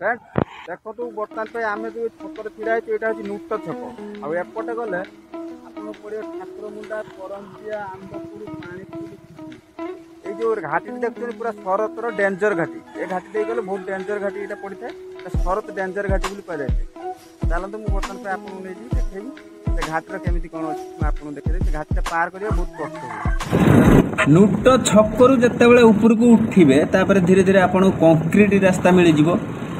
Friend देखो तू बर्तमान पे आम जो छक ढड़ा है नूट छक आपटे गले आपको पड़े ठाकुर मुंडा करंजिया आंबपुर पानी जो घाटी देखते पूरा शरतर डेंजर घाटी ये घाटी गले बहुत डेंजर घाटी यहाँ पड़ी था शरत डेंजर घाटी बोली कह जाए चलते मुझे बर्तमान पे आपको नहीं देखी घाटर केमी कौन अच्छी आपको देखिए घाटी पार करा बहुत कष्ट नूट छकरू जिते उपरक उठे तापर धीरे धीरे आपको कंक्रीट रास्ता मिल जाव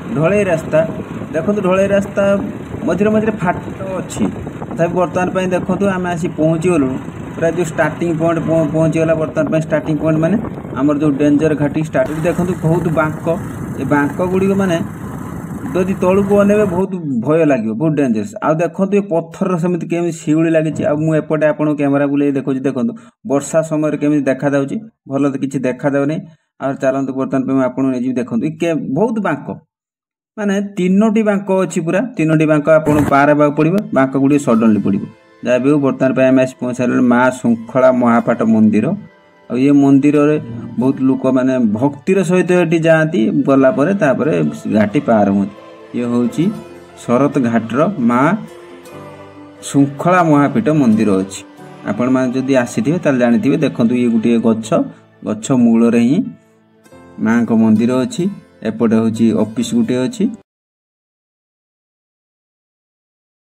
ढलई रास्ता देखो ढलई रास्ता मझे मझे फाट अच्छी तथा बर्तमान देखो आम आसी पहुँची गलु पूरा जो स्टार्टिंग पॉइंट पहुँचीगला बर्तमान स्टार्टिंग पॉइंट माने आमर जो डेंजर घाटी स्टार्ट देखो बहुत बांक ये बांक गुड़िक माने जदि तलू अनेबे बहुत भय लगे बहुत डेंजरस आ देखो ये पत्थर सेमती केमी शिउली लगी मुझे आपको कैमेरा बुले देखो देखो वर्षा समय केमी देखा भल किसी देखा नहीं आ चलते बर्तमान पे आपको नहीं देखो बहुत बांक माने तीनोटी बांक अच्छी पूरा तीनोटी बांक आपको पार होगा पड़ो बांक गुड़ी सडनली पड़ो जहाँ भी बर्तमान पे आम आसी पहुँच सारे माँ श्रृंखला महापाठ मंदिर और ये मंदिर रे बहुत लोक माने भक्तिर सहित ये जाती गलापर घाटी पार हूँ ये हूँ शरत घाटर माँ श्रृंखला महापीठ मंदिर अच्छी आपण मैंने जदि आसी थे जानी देखो ये गोटे गछ गछ मूल ही माँ को मंदिर अच्छी एपटे हूँ ऑफिस गुटे अच्छी।